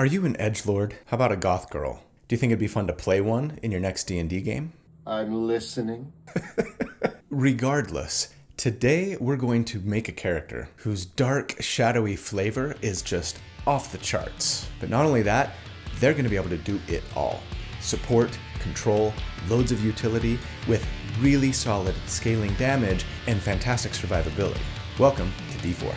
Are you an edgelord? How about a goth girl? Do you think it'd be fun to play one in your next D&D game? I'm listening. Regardless, today we're going to make a character whose dark, shadowy flavor is just off the charts. But not only that, they're going to be able to do it all. Support, control, loads of utility, with really solid scaling damage and fantastic survivability. Welcome to D4.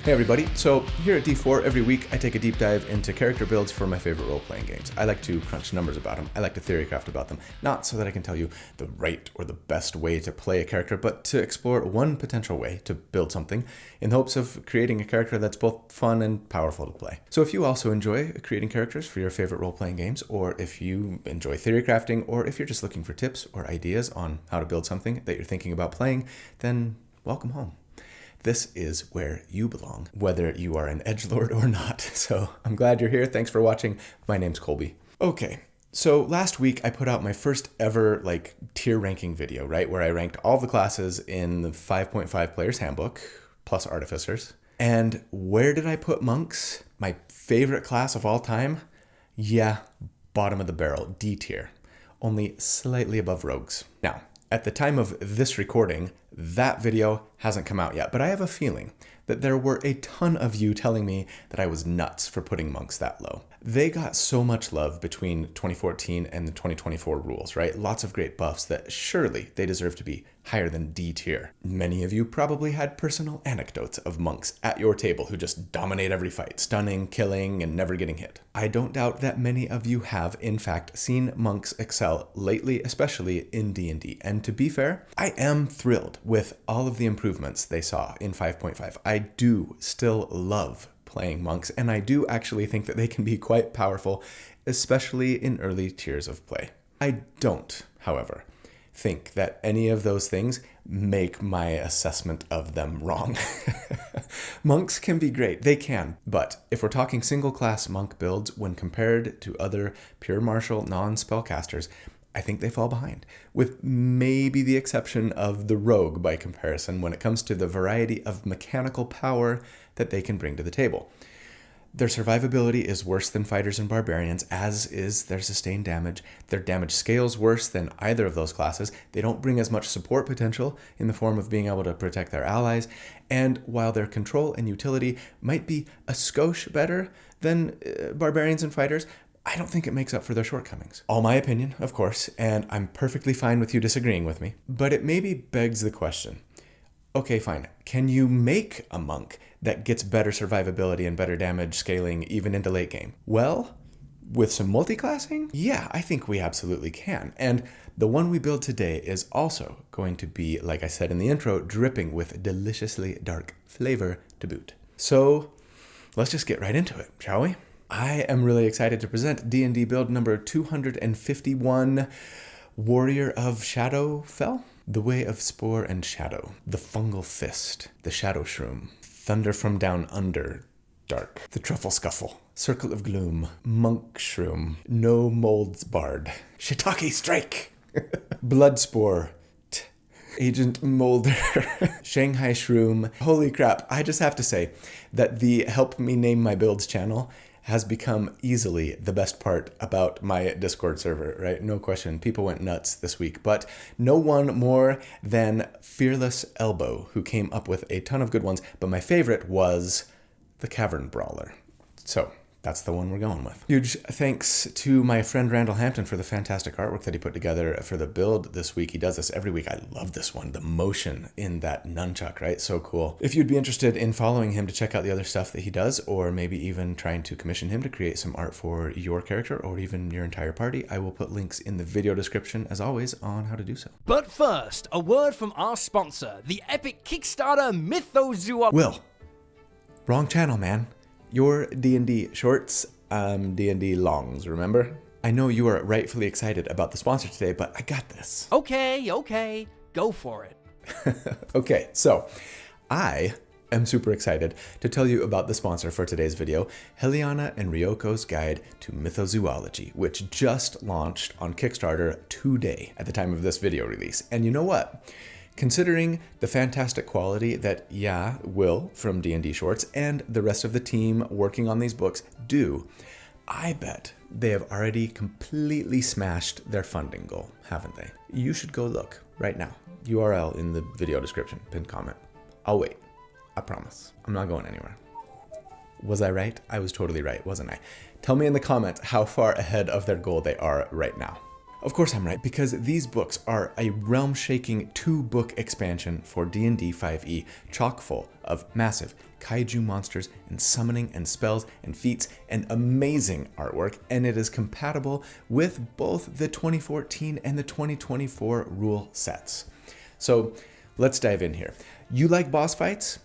Hey everybody, so here at D4 every week I take a deep dive into character builds for my favorite role-playing games. I like to crunch numbers about them, I like to theorycraft about them, not so that I can tell you the right or the best way to play a character, but to explore one potential way to build something in hopes of creating a character that's both fun and powerful to play. So if you also enjoy creating characters for your favorite role-playing games, or if you enjoy theorycrafting, or if you're just looking for tips or ideas on how to build something that you're thinking about playing, then welcome home. This is where you belong, whether you are an edgelord or not. So I'm glad you're here. Thanks for watching. My name's Colby. Okay, so last week I put out my first ever tier ranking video, right? Where I ranked all the classes in the 5.5 Player's Handbook, plus Artificers. And where did I put monks? My favorite class of all time? Yeah, bottom of the barrel, D tier. Only slightly above rogues. Now, at the time of this recording, that video hasn't come out yet, but I have a feeling that there were a ton of you telling me that I was nuts for putting monks that low. They got so much love between 2014 and the 2024 rules, right? Lots of great buffs that surely they deserve to be higher than D tier. Many of you probably had personal anecdotes of monks at your table who just dominate every fight, stunning, killing, and never getting hit. I don't doubt that many of you have, in fact, seen monks excel lately, especially in D&D. And to be fair, I am thrilled with all of the improvements they saw in 5.5. I do still love playing monks, and I do actually think that they can be quite powerful, especially in early tiers of play. I don't, however, think that any of those things make my assessment of them wrong. Monks can be great, they can, but if we're talking single class monk builds when compared to other pure martial non-spellcasters, I think they fall behind, with maybe the exception of the rogue by comparison when it comes to the variety of mechanical power that they can bring to the table. Their survivability is worse than fighters and barbarians, as is their sustained damage. Their damage scales worse than either of those classes. They don't bring as much support potential in the form of being able to protect their allies. And while their control and utility might be a skosh better than barbarians and fighters, I don't think it makes up for their shortcomings. All my opinion, of course, and I'm perfectly fine with you disagreeing with me, but it maybe begs the question. Okay, fine. Can you make a monk that gets better survivability and better damage scaling even into late game? Well, with some multiclassing? Yeah, I think we absolutely can. And the one we build today is also going to be, like I said in the intro, dripping with deliciously dark flavor to boot. So let's just get right into it, shall we? I am really excited to present D&D build number 251, Warrior of Shadowfell. The Way of Spore and Shadow, the Fungal Fist, the Shadow Shroom, Thunder from Down Under, Dark, the Truffle Scuffle, Circle of Gloom, Monk Shroom, No Molds Bard, Shiitake Strike, Bloodspore, Agent Molder, Shanghai Shroom. Holy crap, I just have to say that the Help Me Name My Builds channel has become easily the best part about my Discord server, right? No question. People went nuts this week, but no one more than Fearless Elbow, who came up with a ton of good ones, but my favorite was the Cavern Brawler. So that's the one we're going with. Huge thanks to my friend Randall Hampton for the fantastic artwork that he put together for the build this week. He does this every week. I love this one. The motion in that nunchuck, right? So cool. If you'd be interested in following him to check out the other stuff that he does, or maybe even trying to commission him to create some art for your character or even your entire party, I will put links in the video description, as always, on how to do so. But first, a word from our sponsor, the epic Kickstarter Mythozoology. Will, wrong channel, man. Your D&D shorts, D&D longs, remember? I know you are rightfully excited about the sponsor today, but I got this. Okay, go for it. Okay, so I am super excited to tell you about the sponsor for today's video, Heliana and Ryoko's Guide to Mythozoology, which just launched on Kickstarter today at the time of this video release. And you know what? Considering the fantastic quality that, Will from D&D Shorts and the rest of the team working on these books do, I bet they have already completely smashed their funding goal, haven't they? You should go look right now. URL in the video description, pinned comment. I'll wait. I promise. I'm not going anywhere. Was I right? I was totally right, wasn't I? Tell me in the comments how far ahead of their goal they are right now. Of course I'm right, because these books are a realm-shaking 2-book expansion for D&D 5e, chock full of massive kaiju monsters and summoning and spells and feats and amazing artwork, and it is compatible with both the 2014 and the 2024 rule sets. So let's dive in here. You like boss fights?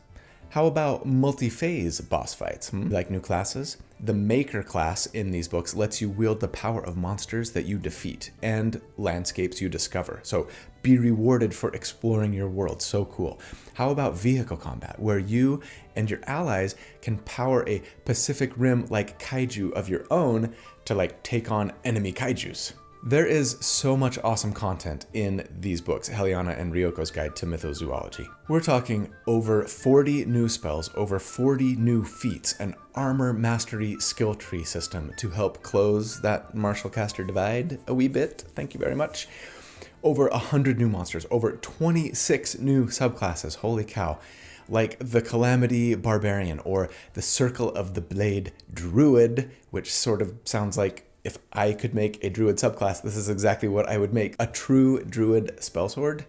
How about multi-phase boss fights? Like new classes? The Maker class in these books lets you wield the power of monsters that you defeat and landscapes you discover. So be rewarded for exploring your world. So cool. How about vehicle combat, where you and your allies can power a Pacific Rim-like kaiju of your own to take on enemy kaijus? There is so much awesome content in these books, Heliana and Ryoko's Guide to Mythozoology. We're talking over 40 new spells, over 40 new feats, an armor mastery skill tree system to help close that martial caster divide a wee bit. Thank you very much. Over 100 new monsters, over 26 new subclasses, holy cow. Like the Calamity Barbarian or the Circle of the Blade Druid, which sort of sounds like if I could make a druid subclass, this is exactly what I would make. A true druid spellsword?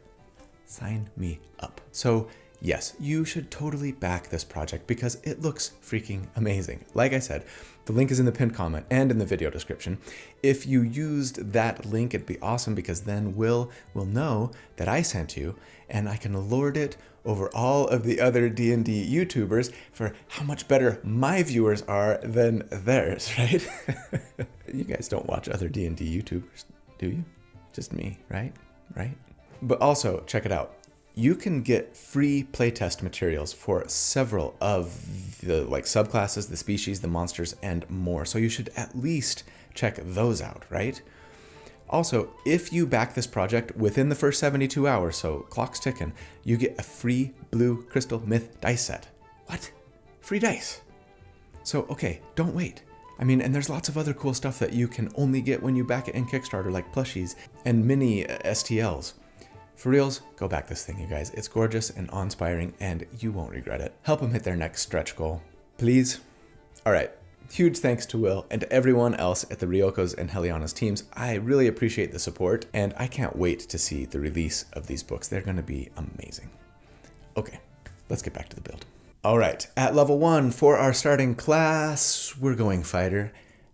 Sign me up. So yes, you should totally back this project because it looks freaking amazing. Like I said, the link is in the pinned comment and in the video description. If you used that link, it'd be awesome because then Will know that I sent you and I can lord it over all of the other D&D YouTubers for how much better my viewers are than theirs, right? You guys don't watch other D&D YouTubers, do you? Just me, right? Right? But also, check it out. You can get free playtest materials for several of the subclasses, the species, the monsters, and more. So you should at least check those out, right? Also, if you back this project within the first 72 hours, so clock's ticking, you get a free blue crystal myth dice set. What? Free dice? So, okay, don't wait. And there's lots of other cool stuff that you can only get when you back it in Kickstarter, like plushies and mini STLs. For reals, go back this thing, you guys. It's gorgeous and awe-inspiring, and you won't regret it. Help them hit their next stretch goal, please. All right. Huge thanks to Will and to everyone else at the Ryoko's and Heliana's teams. I really appreciate the support, and I can't wait to see the release of these books. They're going to be amazing. Okay, let's get back to the build. All right, at level 1 for our starting class, we're going fighter,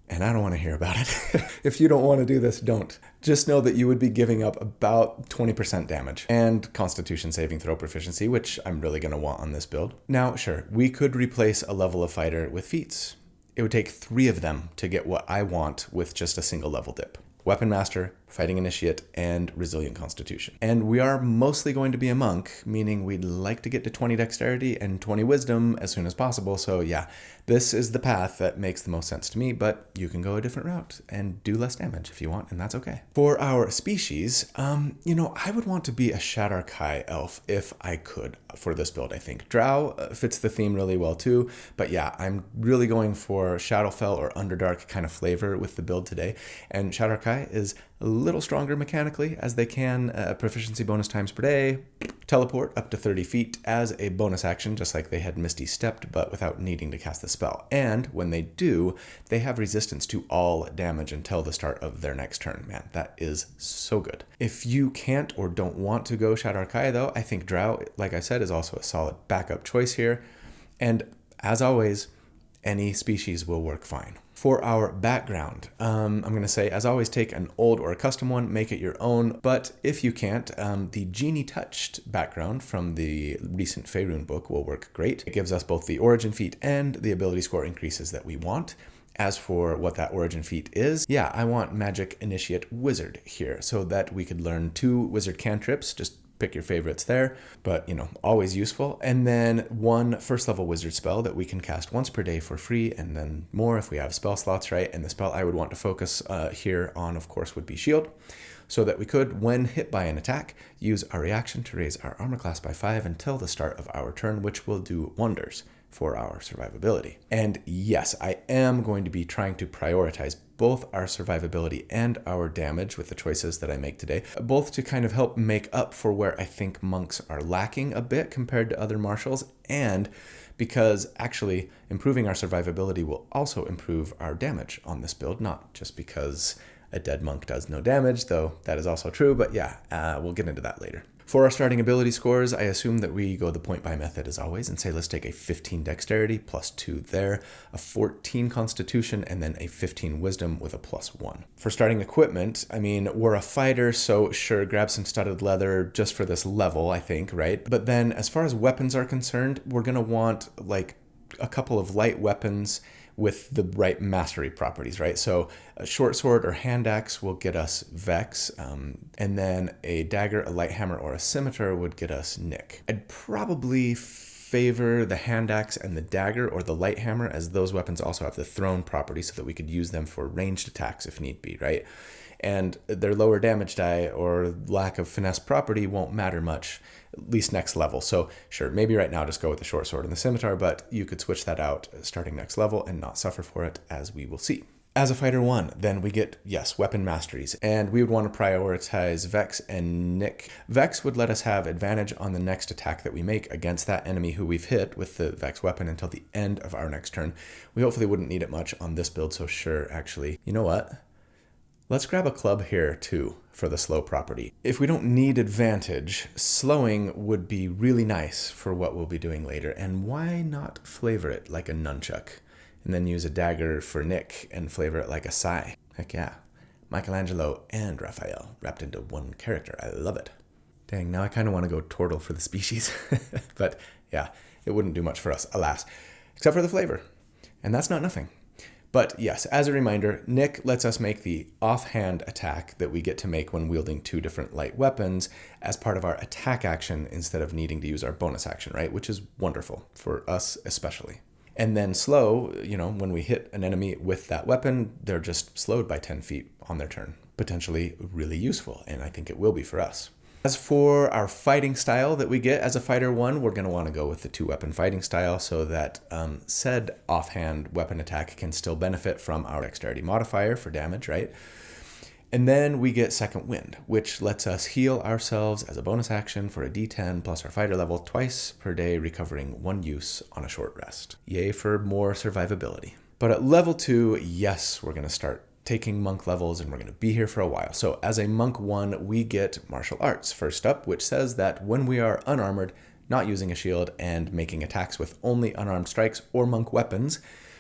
and I don't want to hear about it. If you don't want to do this, don't. Just know that you would be giving up about 20% damage and constitution saving throw proficiency, which I'm really going to want on this build. Now, sure, we could replace a level of fighter with feats. It would take 3 of them to get what I want with just a single level dip. Weapon Master, Fighting Initiate, and Resilient Constitution. And we are mostly going to be a monk, meaning we'd like to get to 20 Dexterity and 20 Wisdom as soon as possible. So yeah, this is the path that makes the most sense to me, but you can go a different route and do less damage if you want, and that's okay. For our species, I would want to be a Shadar-kai elf if I could for this build, I think. Drow fits the theme really well too, but yeah, I'm really going for Shadowfell or Underdark kind of flavor with the build today, and Shadar-kai is a little stronger mechanically as they can proficiency bonus times per day, teleport up to 30 feet as a bonus action, just like they had Misty Stepped, but without needing to cast the spell. And when they do, they have resistance to all damage until the start of their next turn. Man, that is so good. If you can't or don't want to go Shadar-kai though, I think Drow, like I said, is also a solid backup choice here. And as always, any species will work fine. For our background, I'm going to say, as always, take an old or a custom one, make it your own. But if you can't, the Genie Touched background from the recent Faerun book will work great. It gives us both the origin feat and the ability score increases that we want. As for what that origin feat is, yeah, I want Magic Initiate Wizard here so that we could learn 2 wizard cantrips, just pick your favorites there, but always useful. And then 1 first level wizard spell that we can cast once per day for free, and then more if we have spell slots, right? And the spell I would want to focus here on, of course, would be Shield. so that we could, when hit by an attack, use our reaction to raise our armor class by 5 until the start of our turn, which will do wonders for our survivability. And yes, I am going to be trying to prioritize both our survivability and our damage with the choices that I make today, both to kind of help make up for where I think monks are lacking a bit compared to other martials, and because actually improving our survivability will also improve our damage on this build, not just because a dead monk does no damage, though that is also true, but yeah, we'll get into that later. For our starting ability scores, I assume that we go the point buy method as always and say let's take a 15 dexterity plus 2 there, a 14 constitution, and then a 15 wisdom with a plus 1. For starting equipment, I mean, we're a fighter, so sure, grab some studded leather just for this level, I think, right? But then as far as weapons are concerned, we're going to want like a couple of light weapons with the right mastery properties, right? So a short sword or hand axe will get us Vex, and then a dagger, a light hammer, or a scimitar would get us Nick. I'd probably favor the hand axe and the dagger or the light hammer, as those weapons also have the thrown property so that we could use them for ranged attacks if need be, right? And their lower damage die or lack of finesse property won't matter much, at least next level. So sure, maybe right now just go with the short sword and the scimitar, but you could switch that out starting next level and not suffer for it, as we will see. As a fighter 1, then we get, yes, weapon masteries, and we would want to prioritize Vex and Nick. Vex would let us have advantage on the next attack that we make against that enemy who we've hit with the Vex weapon until the end of our next turn. We hopefully wouldn't need it much on this build, so sure, actually, you know what? Let's grab a club here too for the slow property. If we don't need advantage, slowing would be really nice for what we'll be doing later, and why not flavor it like a nunchuck? And then use a dagger for Nick and flavor it like a sai. Heck yeah. Michelangelo and Raphael wrapped into one character. I love it. Dang, now I kind of want to go turtle for the species. But yeah, it wouldn't do much for us, alas. Except for the flavor. And that's not nothing. But yes, as a reminder, Nick lets us make the offhand attack that we get to make when wielding 2 different light weapons as part of our attack action instead of needing to use our bonus action, right? Which is wonderful, for us especially. And then slow, when we hit an enemy with that weapon, they're just slowed by 10 feet on their turn. Potentially really useful, and I think it will be for us. As for our fighting style that we get as a fighter 1, we're going to want to go with the 2-weapon fighting style so that said offhand weapon attack can still benefit from our dexterity modifier for damage, right? And then we get Second Wind, which lets us heal ourselves as a bonus action for a D10 plus our fighter level twice per day, recovering 1 use on a short rest. Yay for more survivability. But at level 2, yes, we're going to start taking monk levels, and we're going to be here for a while. So as a monk 1, we get martial arts first up, which says that when we are unarmored, not using a shield, and making attacks with only unarmed strikes or monk weapons,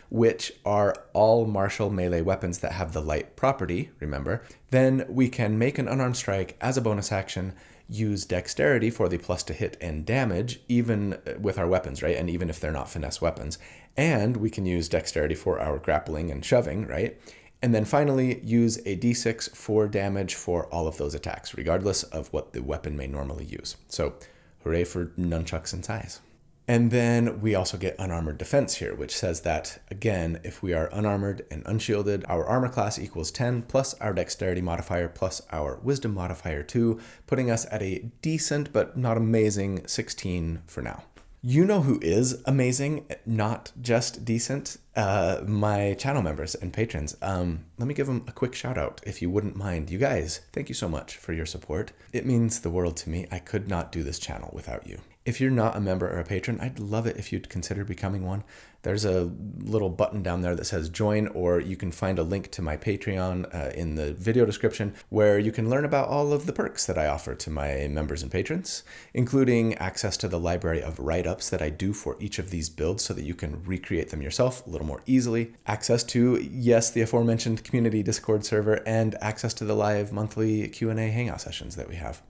which are all martial melee weapons that have the light property, remember, then we can make an unarmed strike as a bonus action, use dexterity for the plus to hit and damage, even with our weapons, right? And even if they're not finesse weapons. And we can use dexterity for our grappling and shoving, right? And then finally, use a d6 for damage for all of those attacks, regardless of what the weapon may normally use. So, hooray for nunchucks and sais. And then we also get unarmored defense here, which says that, again, if we are unarmored and unshielded, our armor class equals 10 plus our dexterity modifier plus our wisdom modifier 2, putting us at a decent but not amazing 16 for now. You know who is amazing, not just decent? My channel members and patrons. Let me give them a quick shout out, if you wouldn't mind. You guys, thank you so much for your support. It means the world to me. I could not do this channel without you. If you're not a member or a patron, I'd love it if you'd consider becoming one. There's a little button down there that says join, or you can find a link to my Patreon in the video description, where you can learn about all of the perks that I offer to my members and patrons, including access to the library of write-ups that I do for each of these builds so that you can recreate them yourself a little more easily, access to, yes, the aforementioned community Discord server, and access to the live monthly Q&A hangout sessions that we have.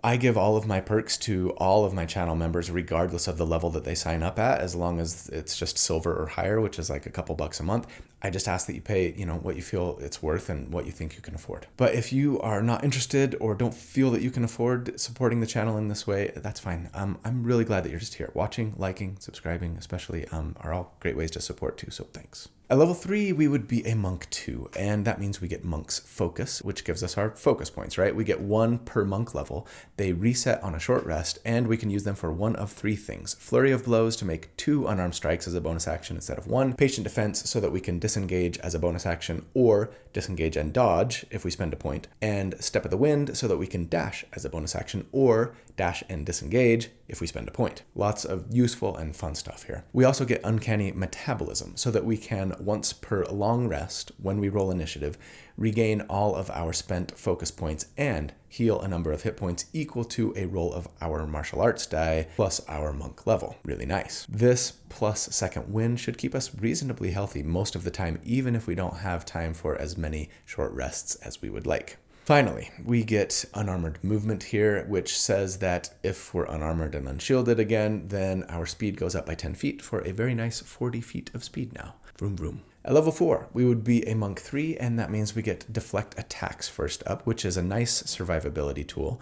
I give all of my perks to all of my channel members, regardless of the level that they sign up at, as long as it's just silver or higher, which is like a couple bucks a month. I just ask that you pay, what you feel it's worth and what you think you can afford. But if you are not interested or don't feel that you can afford supporting the channel in this way, that's fine. I'm really glad that you're just here. Watching, liking, subscribing, especially, are all great ways to support too, so thanks. At level 3, we would be a monk 2, and that means we get monk's focus, which gives us our focus points, right? We get 1 per monk level. They reset on a short rest, and we can use them for one of 3 things. Flurry of blows to make 2 unarmed strikes as a bonus action instead of 1. Patient defense so that we can disengage as a bonus action, or disengage and dodge if we spend a point. And step of the wind so that we can dash as a bonus action, or dash and disengage if we spend a point. Lots of useful and fun stuff here. We also get uncanny metabolism so that we can, once per long rest, when we roll initiative, regain all of our spent focus points and heal a number of hit points equal to a roll of our martial arts die plus our monk level. Really nice. This plus second wind should keep us reasonably healthy most of the time, even if we don't have time for as many short rests as we would like. Finally, we get unarmored movement here, which says that if we're unarmored and unshielded again, then our speed goes up by 10 feet for a very nice 40 feet of speed now. Vroom vroom. At level 4, we would be a monk 3, and that means we get deflect attacks first up, which is a nice survivability tool,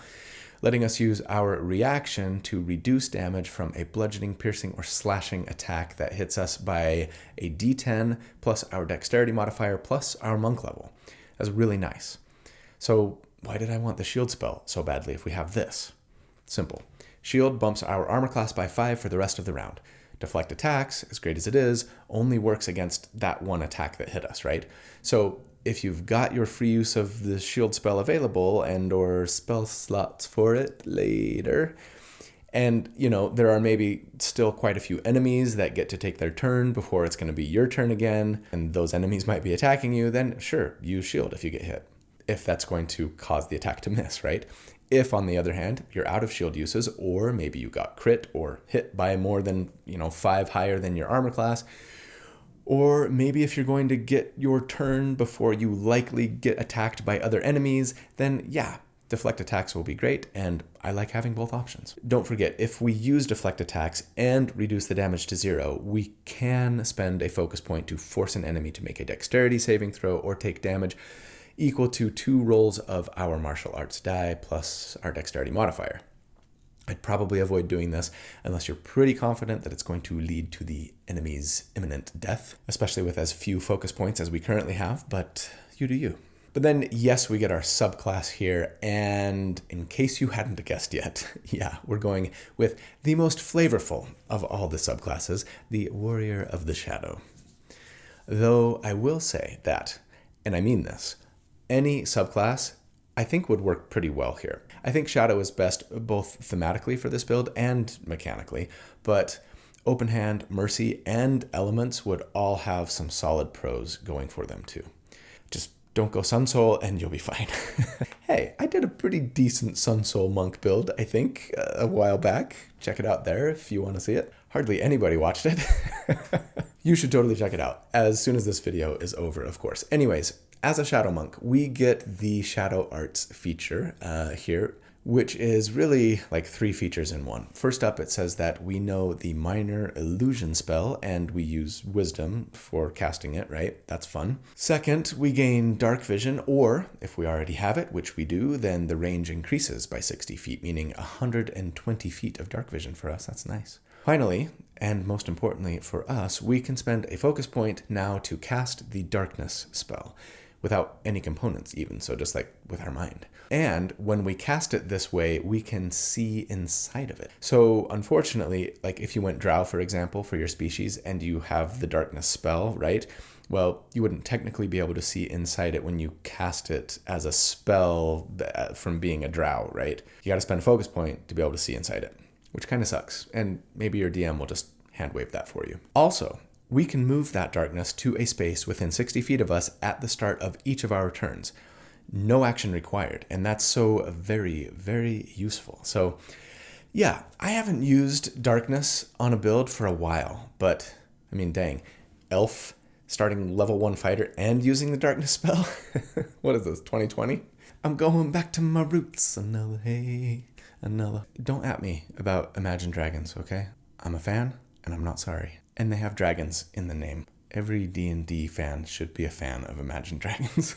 letting us use our reaction to reduce damage from a bludgeoning, piercing, or slashing attack that hits us by a d10 plus our dexterity modifier plus our monk level. That's really nice. So why did I want the shield spell so badly if we have this? Simple. Shield bumps our armor class by 5 for the rest of the round. Deflect attacks, as great as it is, only works against that one attack that hit us, right? So if you've got your free use of the shield spell available and or spell slots for it later, and, there are maybe still quite a few enemies that get to take their turn before it's going to be your turn again, and those enemies might be attacking you, then sure, use shield if you get hit, if that's going to cause the attack to miss, right? If, on the other hand, you're out of shield uses, or maybe you got crit or hit by more than, 5 higher than your armor class, or maybe if you're going to get your turn before you likely get attacked by other enemies, then yeah, deflect attacks will be great, and I like having both options. Don't forget, if we use deflect attacks and reduce the damage to 0, we can spend a focus point to force an enemy to make a dexterity saving throw or take damage equal to 2 rolls of our martial arts die plus our dexterity modifier. I'd probably avoid doing this unless you're pretty confident that it's going to lead to the enemy's imminent death, especially with as few focus points as we currently have, but you do you. But then, yes, we get our subclass here, and in case you hadn't guessed yet, yeah, we're going with the most flavorful of all the subclasses, the Warrior of the Shadow. Though I will say that, and I mean this, any subclass I think would work pretty well here. I think Shadow is best both thematically for this build and mechanically, but Open Hand, Mercy, and Elements would all have some solid pros going for them too. Just don't go Sun Soul and you'll be fine. Hey, I did a pretty decent Sun Soul monk build, I think, a while back. Check it out there if you want to see it. Hardly anybody watched it. You should totally check it out as soon as this video is over, of course. Anyways, as a Shadow Monk, we get the Shadow Arts feature here, which is really like 3 features in one. First up, it says that we know the minor illusion spell and we use wisdom for casting it, right? That's fun. Second, we gain dark vision, or if we already have it, which we do, then the range increases by 60 feet, meaning 120 feet of dark vision for us. That's nice. Finally, and most importantly for us, we can spend a focus point now to cast the darkness spell without any components even, so just like with our mind. And when we cast it this way, we can see inside of it. So unfortunately, like if you went Drow, for example, for your species, and you have the darkness spell, right? Well, you wouldn't technically be able to see inside it when you cast it as a spell from being a Drow, right? You gotta spend a focus point to be able to see inside it, which kind of sucks. And maybe your DM will just hand wave that for you. Also, we can move that darkness to a space within 60 feet of us at the start of each of our turns. No action required, and that's so very, very useful. So yeah, I haven't used darkness on a build for a while, but I mean, dang, elf starting level 1 fighter and using the darkness spell? What is this, 2020? I'm going back to my roots, another. Don't at me about Imagine Dragons, okay? I'm a fan, and I'm not sorry. And they have dragons in the name. Every D&D fan should be a fan of Imagine Dragons.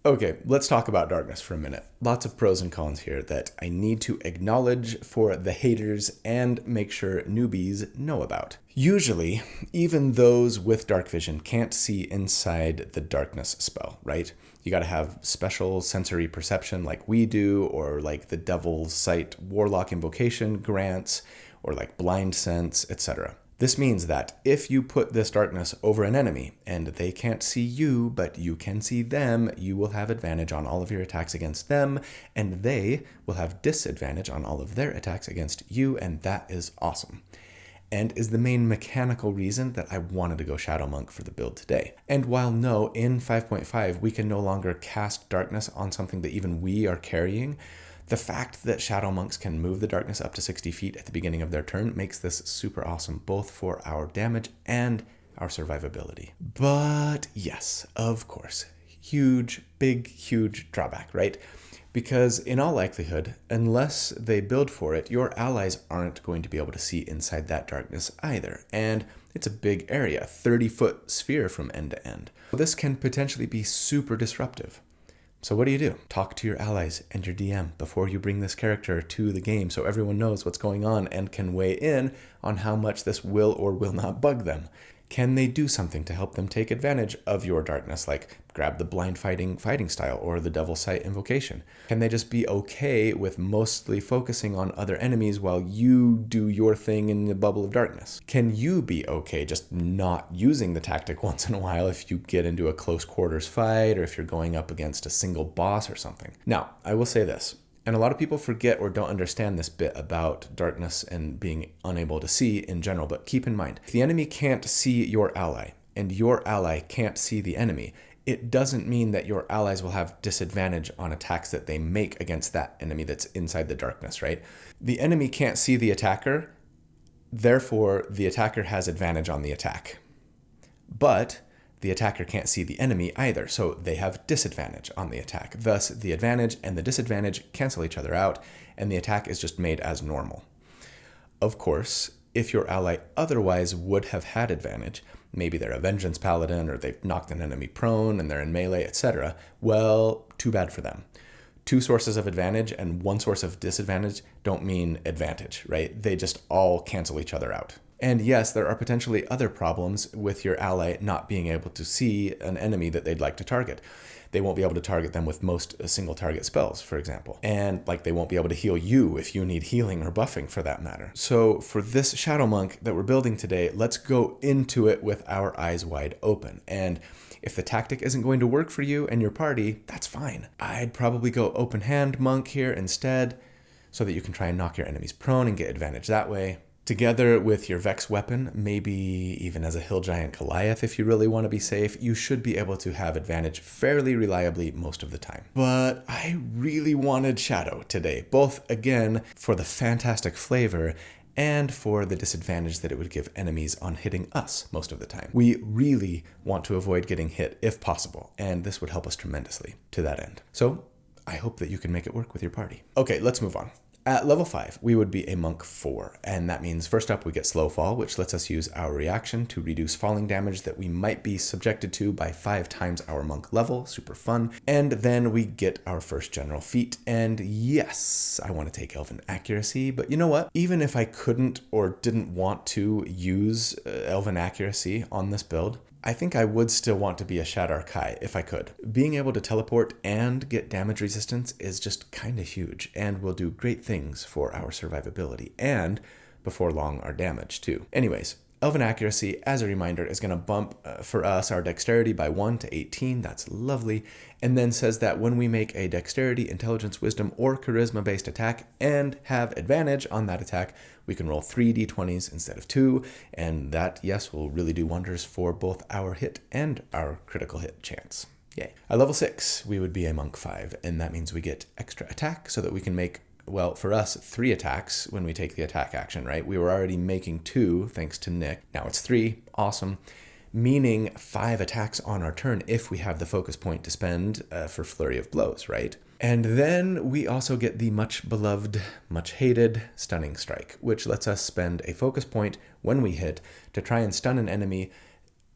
Okay, let's talk about darkness for a minute. Lots of pros and cons here that I need to acknowledge for the haters and make sure newbies know about. Usually, even those with dark vision can't see inside the darkness spell, right? You gotta have special sensory perception like we do, or like the Devil's Sight Warlock Invocation grants, or like Blind Sense, etc. This means that if you put this darkness over an enemy and they can't see you, but you can see them, you will have advantage on all of your attacks against them, and they will have disadvantage on all of their attacks against you, and that is awesome. And is the main mechanical reason that I wanted to go Shadow Monk for the build today. And while no, in 5.5, we can no longer cast darkness on something that even we are carrying, the fact that Shadow Monks can move the darkness up to 60 feet at the beginning of their turn makes this super awesome, both for our damage and our survivability. But yes, of course, huge drawback, right? Because in all likelihood, unless they build for it, your allies aren't going to be able to see inside that darkness either. And it's a big area, 30-foot sphere from end to end. This can potentially be super disruptive. So what do? Talk to your allies and your DM before you bring this character to the game so everyone knows what's going on and can weigh in on how much this will or will not bug them. Can they do something to help them take advantage of your darkness, like grab the blind fighting style or the Devil's Sight Invocation? Can they just be okay with mostly focusing on other enemies while you do your thing in the bubble of darkness? Can you be okay just not using the tactic once in a while if you get into a close quarters fight or if you're going up against a single boss or something? Now, I will say this. And a lot of people forget or don't understand this bit about darkness and being unable to see in general, but keep in mind, if the enemy can't see your ally and your ally can't see the enemy, it doesn't mean that your allies will have disadvantage on attacks that they make against that enemy that's inside the darkness, right? The enemy can't see the attacker, therefore the attacker has advantage on the attack. But the attacker can't see the enemy either, so they have disadvantage on the attack. Thus, the advantage and the disadvantage cancel each other out, and the attack is just made as normal. Of course, if your ally otherwise would have had advantage, maybe they're a Vengeance Paladin, or they've knocked an enemy prone and they're in melee, etc., well, too bad for them. 2 sources of advantage and 1 source of disadvantage don't mean advantage, right? They just all cancel each other out. And yes, there are potentially other problems with your ally not being able to see an enemy that they'd like to target. They won't be able to target them with most single target spells, for example. And like they won't be able to heal you if you need healing or buffing for that matter. So for this Shadow Monk that we're building today, let's go into it with our eyes wide open. And if the tactic isn't going to work for you and your party, that's fine. I'd probably go open hand monk here instead so that you can try and knock your enemies prone and get advantage that way. Together with your Vex weapon, maybe even as a Hill Giant Goliath if you really want to be safe, you should be able to have advantage fairly reliably most of the time. But I really wanted Shadow today, both again for the fantastic flavor and for the disadvantage that it would give enemies on hitting us most of the time. We really want to avoid getting hit if possible, and this would help us tremendously to that end. So I hope that you can make it work with your party. Okay, let's move on. At level 5, we would be a Monk 4, and that means first up we get Slow Fall, which lets us use our reaction to reduce falling damage that we might be subjected to by 5 times our Monk level, super fun. And then we get our first general feat, and yes, I want to take Elven Accuracy, but you know what? Even if I couldn't or didn't want to use Elven Accuracy on this build, I think I would still want to be a Shadar Kai if I could. Being able to teleport and get damage resistance is just kind of huge and will do great things for our survivability and, before long, our damage too. Anyways, Elven Accuracy, as a reminder, is going to bump for us our Dexterity by 1 to 18. That's lovely. And then says that when we make a Dexterity, Intelligence, Wisdom, or Charisma-based attack and have advantage on that attack, we can roll 3 d20s instead of 2. And that, yes, will really do wonders for both our hit and our critical hit chance. Yay. At level 6, we would be a Monk 5, and that means we get extra attack so that we can make, well, for us, 3 attacks when we take the attack action, right? We were already making 2 thanks to Nick. Now it's 3. Awesome. Meaning 5 attacks on our turn if we have the focus point to spend for Flurry of Blows, right? And then we also get the much beloved, much hated Stunning Strike, which lets us spend a focus point when we hit to try and stun an enemy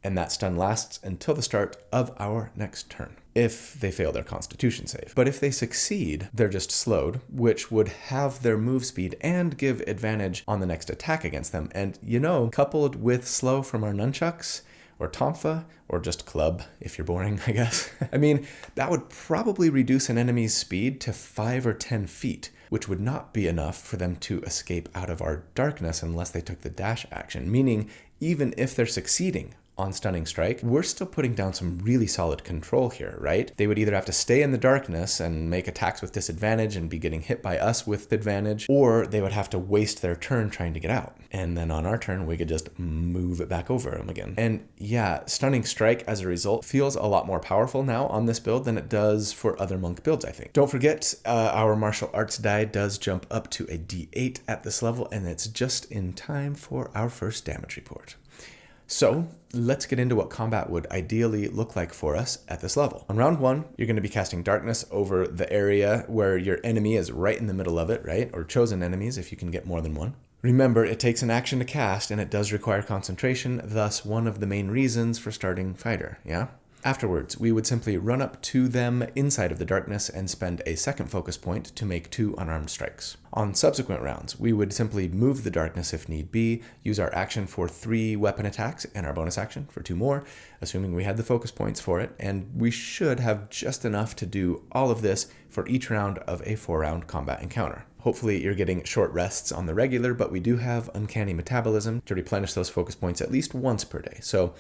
and that stun lasts until the start of our next turn, if they fail their Constitution save. But if they succeed, they're just slowed, which would have their move speed and give advantage on the next attack against them. And coupled with slow from our nunchucks, or tonfa, or just club, if you're boring, I guess. I mean, that would probably reduce an enemy's speed to 5 or 10 feet, which would not be enough for them to escape out of our darkness unless they took the dash action, meaning even if they're succeeding on Stunning Strike, we're still putting down some really solid control here, right? They would either have to stay in the darkness and make attacks with disadvantage and be getting hit by us with advantage, or they would have to waste their turn trying to get out. And then on our turn, we could just move it back over them again. And yeah, Stunning Strike as a result feels a lot more powerful now on this build than it does for other monk builds, I think. Don't forget, our martial arts die does jump up to a D8 at this level, and it's just in time for our first damage report. So let's get into what combat would ideally look like for us at this level. On round 1, you're going to be casting darkness over the area where your enemy is right in the middle of it, right? Or chosen enemies if you can get more than one. Remember, it takes an action to cast and it does require concentration, thus one of the main reasons for starting fighter, yeah? Afterwards, we would simply run up to them inside of the darkness and spend a second focus point to make 2 unarmed strikes. On subsequent rounds, we would simply move the darkness if need be, use our action for 3 weapon attacks and our bonus action for 2 more, assuming we had the focus points for it, and we should have just enough to do all of this for each round of a 4-round combat encounter. Hopefully you're getting short rests on the regular, but we do have uncanny metabolism to replenish those focus points at least once per day. So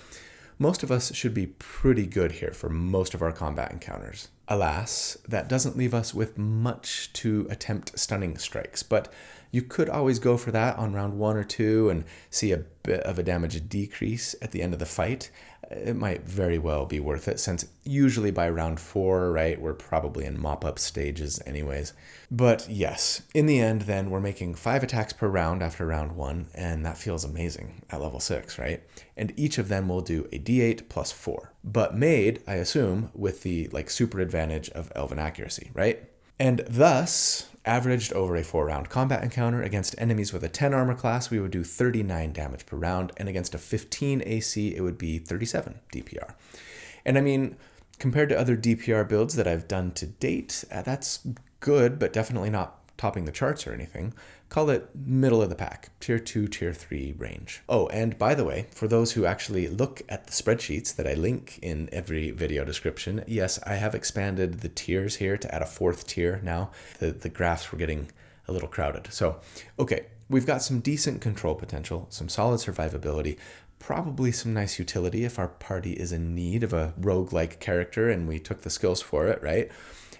most of us should be pretty good here for most of our combat encounters. Alas, that doesn't leave us with much to attempt stunning strikes, but you could always go for that on round 1 or 2 and see a bit of a damage decrease at the end of the fight. It might very well be worth it, since usually by round 4, right, we're probably in mop-up stages anyways. But yes, in the end then, we're making 5 attacks per round after round 1, and that feels amazing at level 6, right? And each of them will do a d8 plus 4, but made, I assume, with the super advantage of Elven accuracy, right? And thus, averaged over a 4-round combat encounter against enemies with a 10 armor class, we would do 39 damage per round, and against a 15 AC, it would be 37 DPR. And I mean, compared to other DPR builds that I've done to date, that's good, but definitely not topping the charts or anything. Call it middle of the pack, tier 2, tier 3 range. Oh, and by the way, for those who actually look at the spreadsheets that I link in every video description, yes, I have expanded the tiers here to add a 4th tier now. The graphs were getting a little crowded. So, okay, we've got some decent control potential, some solid survivability, probably some nice utility if our party is in need of a roguelike character and we took the skills for it, right?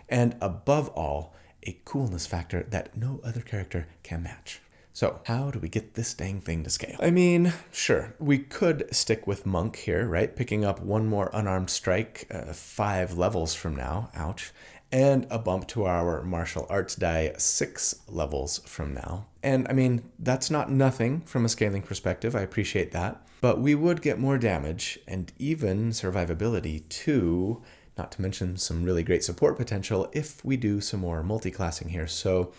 And above all, a coolness factor that no other character can match. So how do we get this dang thing to scale? I mean, sure, we could stick with Monk here, right? Picking up 1 more unarmed strike 5 levels from now, ouch, and a bump to our martial arts die 6 levels from now. And I mean, that's not nothing from a scaling perspective, I appreciate that, but we would get more damage and even survivability too, not to mention some really great support potential if we do some more multi-classing here. So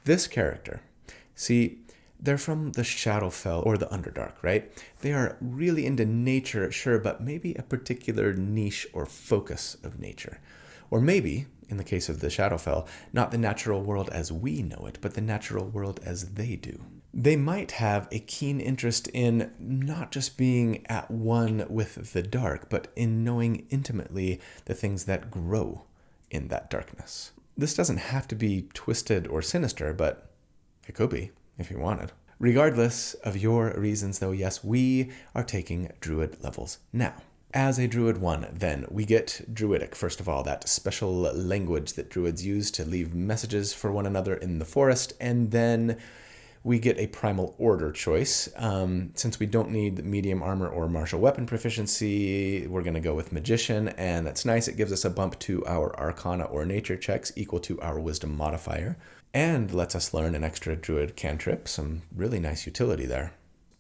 this character, see, they're from the Shadowfell or the Underdark, right? They are really into nature, sure, but maybe a particular niche or focus of nature. Or maybe, in the case of the Shadowfell, not the natural world as we know it, but the natural world as they do. They might have a keen interest in not just being at one with the dark, but in knowing intimately the things that grow in that darkness. This doesn't have to be twisted or sinister, but it could be if you wanted. Regardless of your reasons, though, yes, we are taking Druid levels now. As a Druid 1, then, we get Druidic, first of all, that special language that Druids use to leave messages for one another in the forest, and then we get a primal order choice. Since we don't need medium armor or martial weapon proficiency, we're going to go with magician, and that's nice. It gives us a bump to our arcana or nature checks equal to our wisdom modifier, and lets us learn an extra druid cantrip, some really nice utility there.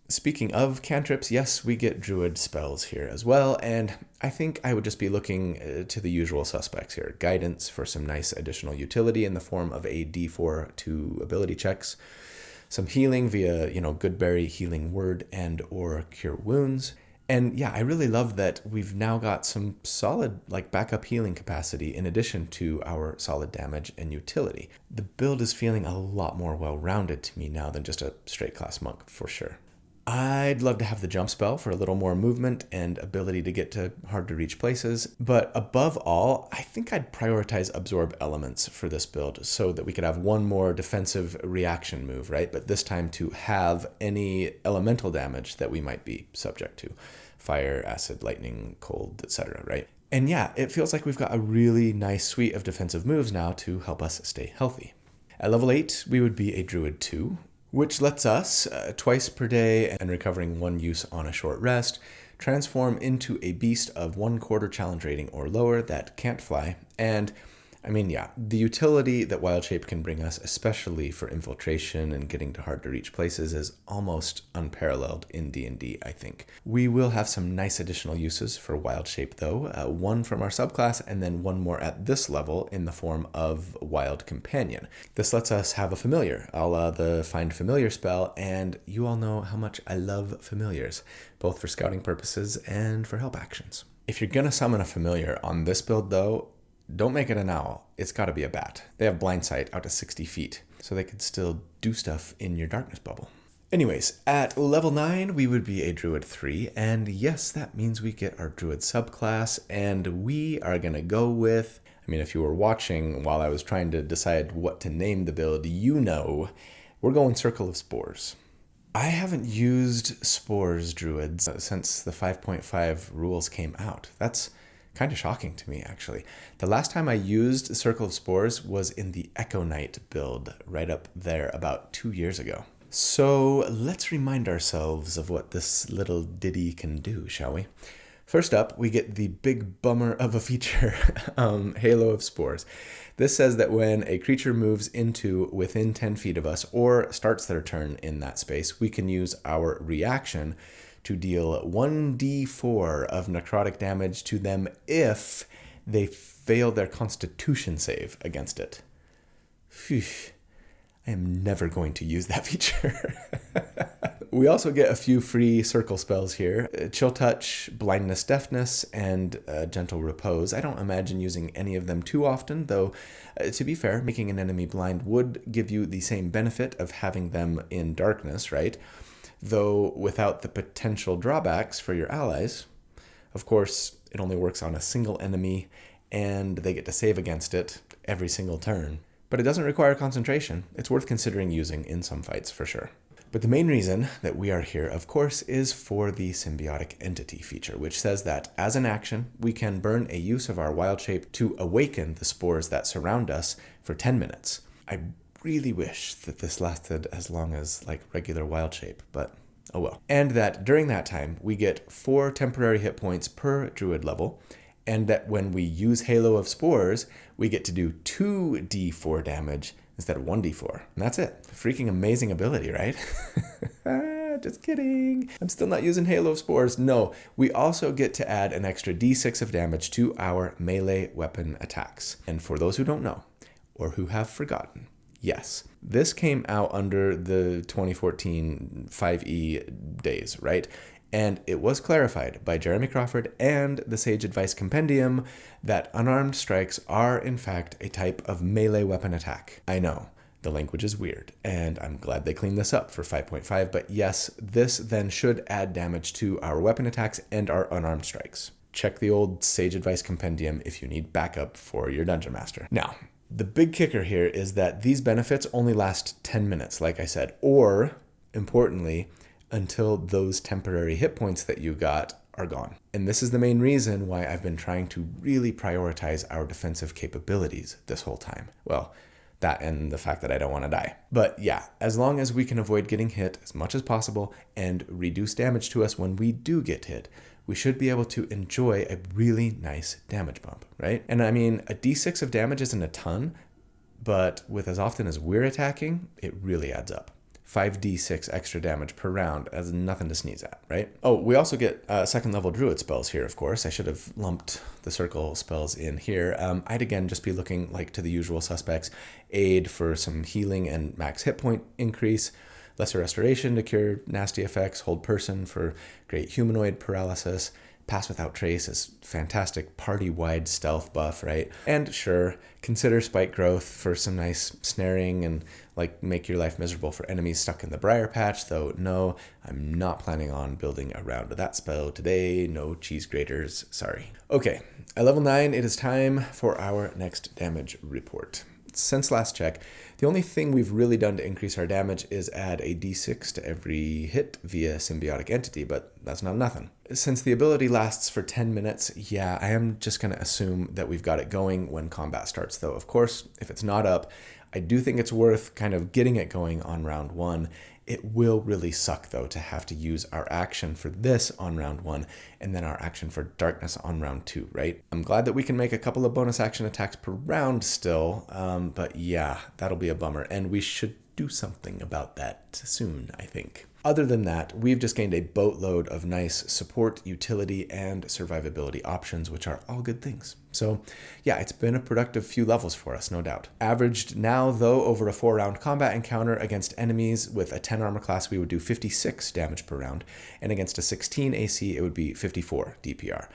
Speaking of cantrips, yes, we get druid spells here as well, and I think I would just be looking to the usual suspects here. Guidance for some nice additional utility in the form of a D4 to ability checks, some healing via, Goodberry Healing Word and or Cure Wounds, And yeah, I really love that we've now got some solid like backup healing capacity in addition to our solid damage and utility. The build is feeling a lot more well-rounded to me now than just a straight class monk for sure. I'd love to have the jump spell for a little more movement and ability to get to hard to reach places, but above all, I think I'd prioritize absorb elements for this build so that we could have one more defensive reaction move, right? But this time to have any elemental damage that we might be subject to. Fire, acid, lightning, cold, etc., right? And yeah, it feels like we've got a really nice suite of defensive moves now to help us stay healthy. At level 8, we would be a Druid 2, which lets us, twice per day and recovering 1 use on a short rest, transform into a beast of 1/4 challenge rating or lower that can't fly. And I mean, yeah, the utility that Wild Shape can bring us, especially for infiltration and getting to hard to reach places, is almost unparalleled in D&D, I think. We will have some nice additional uses for Wild Shape though, one from our subclass and then one more at this level in the form of Wild Companion. This lets us have a familiar, a la the Find Familiar spell, and you all know how much I love familiars, both for scouting purposes and for help actions. If you're gonna summon a familiar on this build though, don't make it an owl. It's got to be a bat. They have blind sight out to 60 feet, so they could still do stuff in your darkness bubble. Anyways, at level 9, we would be a Druid 3, and yes, that means we get our Druid subclass, and we are going to go with, I mean, if you were watching while I was trying to decide what to name the build, you know, we're going Circle of Spores. I haven't used Spores Druids since the 5.5 rules came out. That's kind of shocking to me, actually. The last time I used Circle of Spores was in the Echo Knight build, right up there about 2 years ago. So let's remind ourselves of what this little ditty can do, shall we? First up, we get the big bummer of a feature, Halo of Spores. This says that when a creature moves into within 10 feet of us or starts their turn in that space, we can use our reaction to deal 1d4 of necrotic damage to them if they fail their constitution save against it. Phew. I am never going to use that feature. We also get a few free circle spells here. Chill Touch, Blindness, Deafness, and Gentle Repose. I don't imagine using any of them too often, though to be fair, making an enemy blind would give you the same benefit of having them in darkness, right? Though without the potential drawbacks for your allies. Of course, it only works on a single enemy, and they get to save against it every single turn. But it doesn't require concentration. It's worth considering using in some fights for sure. But the main reason that we are here, of course, is for the Symbiotic Entity feature, which says that as an action, we can burn a use of our Wild Shape to awaken the spores that surround us for 10 minutes. I really wish that this lasted as long as like regular Wild Shape, but oh well. And that during that time, we get 4 temporary hit points per Druid level, and that when we use Halo of Spores, we get to do 2d4 damage instead of 1d4. And that's it. Freaking amazing ability, right? Just kidding. I'm still not using Halo of Spores. No, we also get to add an extra d6 of damage to our melee weapon attacks. And for those who don't know, or who have forgotten, yes, this came out under the 2014 5e days, right? And it was clarified by Jeremy Crawford and the Sage Advice Compendium that unarmed strikes are, in fact, a type of melee weapon attack. I know, the language is weird, and I'm glad they cleaned this up for 5.5, but yes, this then should add damage to our weapon attacks and our unarmed strikes. Check the old Sage Advice Compendium if you need backup for your Dungeon Master. Now, the big kicker here is that these benefits only last 10 minutes, like I said, or, importantly, until those temporary hit points that you got are gone. And this is the main reason why I've been trying to really prioritize our defensive capabilities this whole time. Well, that and the fact that I don't want to die. But yeah, as long as we can avoid getting hit as much as possible and reduce damage to us when we do get hit, we should be able to enjoy a really nice damage bump, right? And I mean, a d6 of damage isn't a ton, but with as often as we're attacking, it really adds up. 5d6 extra damage per round as nothing to sneeze at, right? Oh, we also get second level druid spells here, of course. I should have lumped the circle spells in here. I'd again just be looking like to the usual suspects. Aid for some healing and max hit point increase. Lesser restoration to cure nasty effects, hold person for great humanoid paralysis, pass without trace is fantastic party-wide stealth buff, right? And sure, consider spike growth for some nice snaring and like make your life miserable for enemies stuck in the briar patch, though no, I'm not planning on building around that spell today. No cheese graters, sorry. Okay, at level 9, it is time for our next damage report. Since last check, the only thing we've really done to increase our damage is add a d6 to every hit via symbiotic entity, but that's not nothing. Since the ability lasts for 10 minutes, yeah, I am just going to assume that we've got it going when combat starts, though. Of course, if it's not up, I do think it's worth kind of getting it going on round 1. It will really suck, though, to have to use our action for this on round 1 and then our action for darkness on round 2, right? I'm glad that we can make a couple of bonus action attacks per round still, but yeah, that'll be a bummer, and we should do something about that soon, I think. Other than that, we've just gained a boatload of nice support, utility, and survivability options, which are all good things. So yeah, it's been a productive few levels for us, no doubt. Averaged now, though, over a 4-round combat encounter against enemies with a 10 armor class, we would do 56 damage per round, and against a 16 AC, it would be 54 DPR.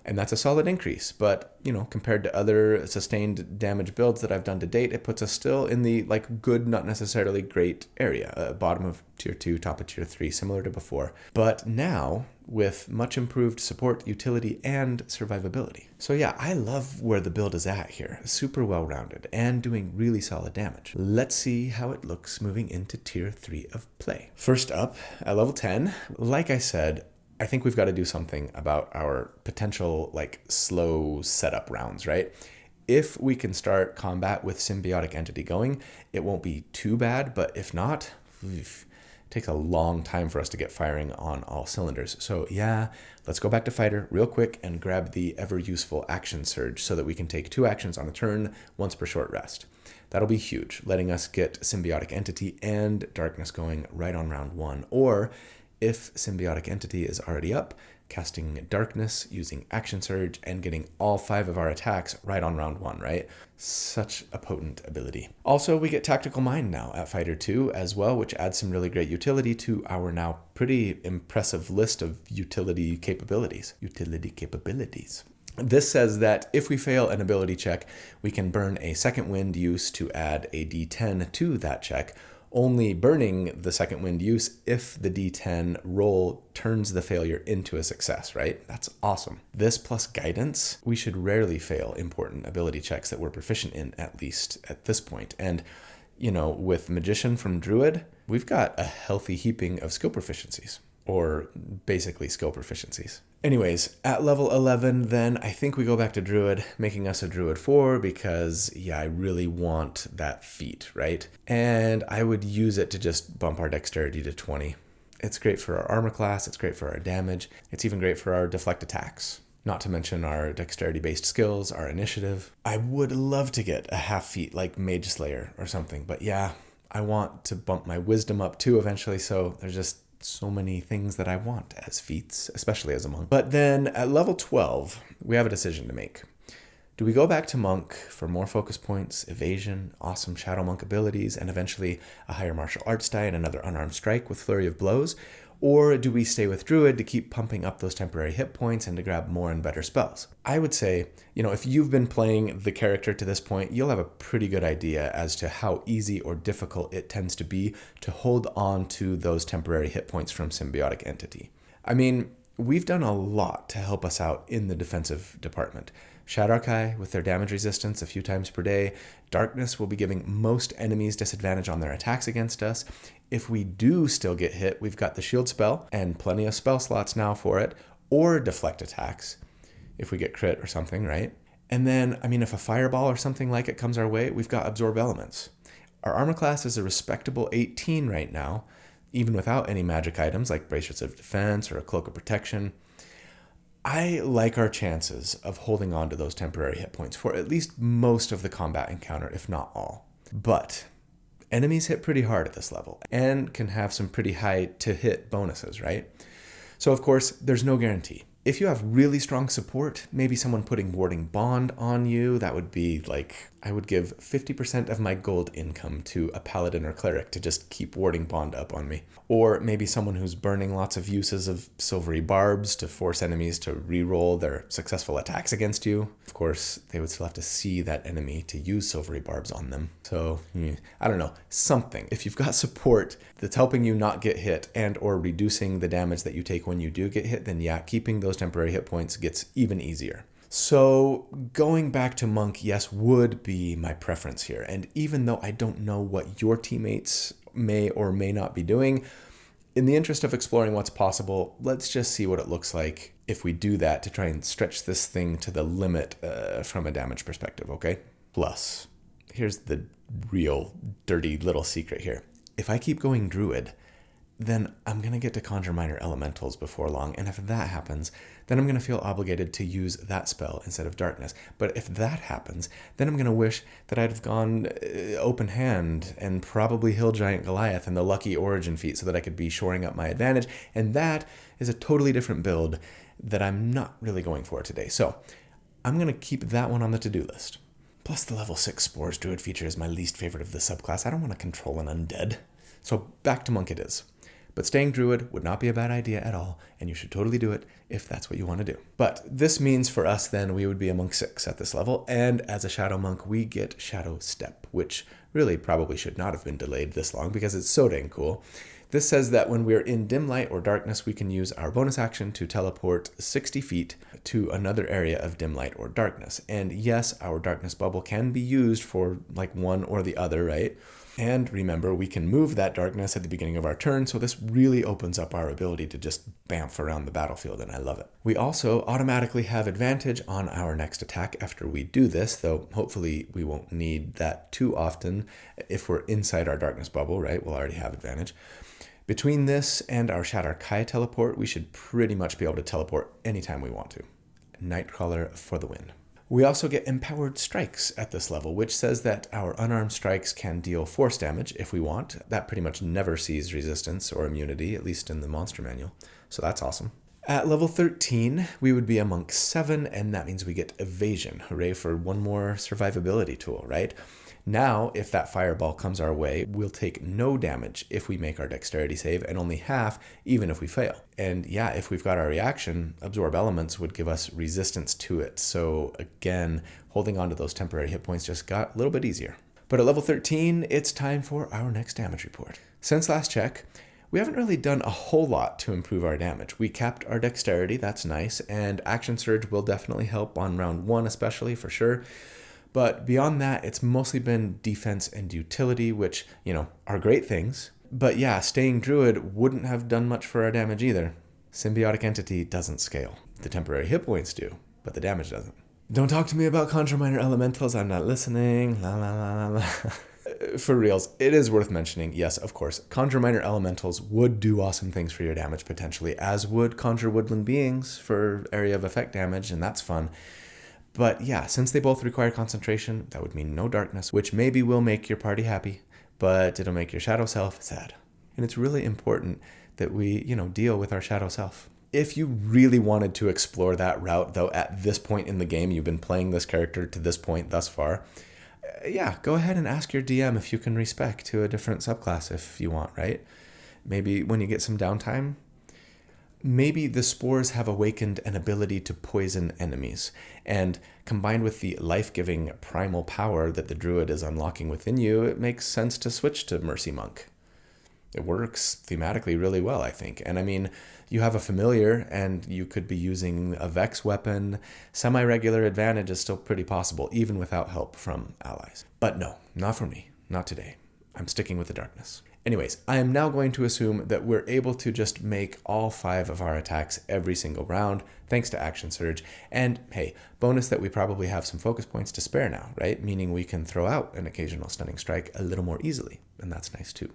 And that's a solid increase, but, you know, compared to other sustained damage builds that I've done to date, it puts us still in the, like, good, not necessarily great area, bottom of tier 2, top of tier 3, similar to before. But now, with much improved support, utility, and survivability. So yeah, I love where the build is at here. Super well-rounded, and doing really solid damage. Let's see how it looks moving into tier 3 of play. First up, at level 10, like I said, I think we've got to do something about our potential, like, slow setup rounds, right? If we can start combat with symbiotic entity going, it won't be too bad, but if not, it takes a long time for us to get firing on all cylinders. So yeah, let's go back to fighter real quick and grab the ever useful action surge so that we can take 2 actions on a turn, once per short rest. That'll be huge, letting us get symbiotic entity and darkness going right on round 1, or if symbiotic entity is already up, casting darkness using action surge and getting all 5 of our attacks right on round 1, right? Such a potent ability. Also, we get tactical mind now at fighter 2 as well, which adds some really great utility to our now pretty impressive list of utility capabilities. This says that if we fail an ability check, we can burn a second wind use to add a d10 to that check, only burning the second wind use if the d10 roll turns the failure into a success, right? That's awesome. This plus guidance, we should rarely fail important ability checks that we're proficient in, at least at this point. And, you know, with Magician from Druid, we've got a healthy heaping of skill proficiencies, or basically skill proficiencies. Anyways, at level 11, then I think we go back to Druid, making us a Druid 4 because, yeah, I really want that feat, right? And I would use it to just bump our dexterity to 20. It's great for our armor class, it's great for our damage, it's even great for our deflect attacks. Not to mention our dexterity-based skills, our initiative. I would love to get a half feat like Mage Slayer or something, but yeah, I want to bump my wisdom up too eventually, so there's just so many things that I want as feats, especially as a monk. But then at level 12, we have a decision to make. Do we go back to monk for more focus points, evasion, awesome shadow monk abilities, and eventually a higher martial arts die and another unarmed strike with flurry of blows? Or do we stay with Druid to keep pumping up those temporary hit points and to grab more and better spells? I would say, you know, if you've been playing the character to this point, you'll have a pretty good idea as to how easy or difficult it tends to be to hold on to those temporary hit points from symbiotic entity. I mean, we've done a lot to help us out in the defensive department. Shadowkai with their damage resistance a few times per day. Darkness will be giving most enemies disadvantage on their attacks against us. If we do still get hit, we've got the shield spell and plenty of spell slots now for it, or deflect attacks if we get crit or something, right? And then, I mean, if a fireball or something like it comes our way, we've got absorb elements. Our armor class is a respectable 18 right now, even without any magic items like bracelets of defense or a cloak of protection. I like our chances of holding on to those temporary hit points for at least most of the combat encounter, if not all. But enemies hit pretty hard at this level and can have some pretty high to hit bonuses, right? So of course, there's no guarantee. If you have really strong support, maybe someone putting warding bond on you, that would be like I would give 50% of my gold income to a paladin or cleric to just keep warding bond up on me. Or maybe someone who's burning lots of uses of silvery barbs to force enemies to re-roll their successful attacks against you. Of course, they would still have to see that enemy to use silvery barbs on them. So, I don't know, something. If you've got support that's helping you not get hit and or reducing the damage that you take when you do get hit, then yeah, keeping those temporary hit points gets even easier. So going back to Monk, yes, would be my preference here. And even though I don't know what your teammates may or may not be doing, in the interest of exploring what's possible, let's just see what it looks like if we do that to try and stretch this thing to the limit from a damage perspective, okay? Plus, here's the real dirty little secret here. If I keep going Druid, then I'm going to get to conjure minor elementals before long. And if that happens, then I'm going to feel obligated to use that spell instead of darkness. But if that happens, then I'm going to wish that I'd have gone open hand and probably Hill Giant Goliath and the lucky origin feat so that I could be shoring up my advantage. And that is a totally different build that I'm not really going for today. So I'm going to keep that one on the to-do list. Plus the level 6 Spores Druid feature is my least favorite of the subclass. I don't want to control an undead. So back to Monk it is. But staying Druid would not be a bad idea at all, and you should totally do it if that's what you want to do. But this means for us then we would be a Monk 6 at this level, and as a Shadow Monk we get Shadow Step, which really probably should not have been delayed this long because it's so dang cool. This says that when we're in dim light or darkness, we can use our bonus action to teleport 60 feet to another area of dim light or darkness. And yes, our darkness bubble can be used for like one or the other, right? And remember, we can move that darkness at the beginning of our turn, so this really opens up our ability to just bamf around the battlefield, and I love it. We also automatically have advantage on our next attack after we do this, though hopefully we won't need that too often if we're inside our darkness bubble, right? We'll already have advantage. Between this and our Shatter Kai teleport, we should pretty much be able to teleport anytime we want to. Nightcrawler for the win. We also get Empowered Strikes at this level, which says that our unarmed strikes can deal force damage if we want. That pretty much never sees resistance or immunity, at least in the monster manual. So that's awesome. At level 13, we would be a Monk 7, and that means we get Evasion. Hooray for one more survivability tool, right? Now, if that fireball comes our way, we'll take no damage if we make our dexterity save, and only half even if we fail. And yeah, if we've got our reaction, Absorb Elements would give us resistance to it. So again, holding on to those temporary hit points just got a little bit easier. But at level 13, it's time for our next damage report. Since last check, we haven't really done a whole lot to improve our damage. We capped our dexterity, that's nice, and Action Surge will definitely help on round 1 especially, for sure. But beyond that, it's mostly been defense and utility, which, are great things. But yeah, staying Druid wouldn't have done much for our damage either. Symbiotic Entity doesn't scale. The temporary hit points do, but the damage doesn't. Don't talk to me about Conjure Minor Elementals, I'm not listening, la la la la la. For reals, it is worth mentioning, yes, of course, Conjure Minor Elementals would do awesome things for your damage potentially, as would Conjure Woodland Beings for area of effect damage, and that's fun. But yeah, since they both require concentration, that would mean no darkness, which maybe will make your party happy, but it'll make your shadow self sad. And it's really important that we, deal with our shadow self. If you really wanted to explore that route, though, at this point in the game, you've been playing this character to this point thus far, yeah, go ahead and ask your DM if you can respec to a different subclass if you want, right? Maybe when you get some downtime, maybe the spores have awakened an ability to poison enemies, and combined with the life-giving primal power that the druid is unlocking within you, it makes sense to switch to Mercy Monk. It works thematically really well, I think. And I mean, you have a familiar, and you could be using a Vex weapon. Semi-regular advantage is still pretty possible, even without help from allies. But no, not for me. Not today. I'm sticking with the darkness. Anyways, I am now going to assume that we're able to just make all 5 of our attacks every single round, thanks to Action Surge. And hey, bonus that we probably have some focus points to spare now, right? Meaning we can throw out an occasional stunning strike a little more easily, and that's nice too.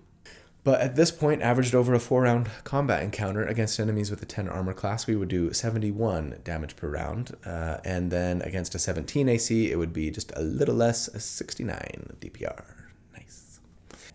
But at this point, averaged over a 4-round combat encounter against enemies with a 10 armor class, we would do 71 damage per round. And then against a 17 AC, it would be just a little less, a 69 DPR. Nice.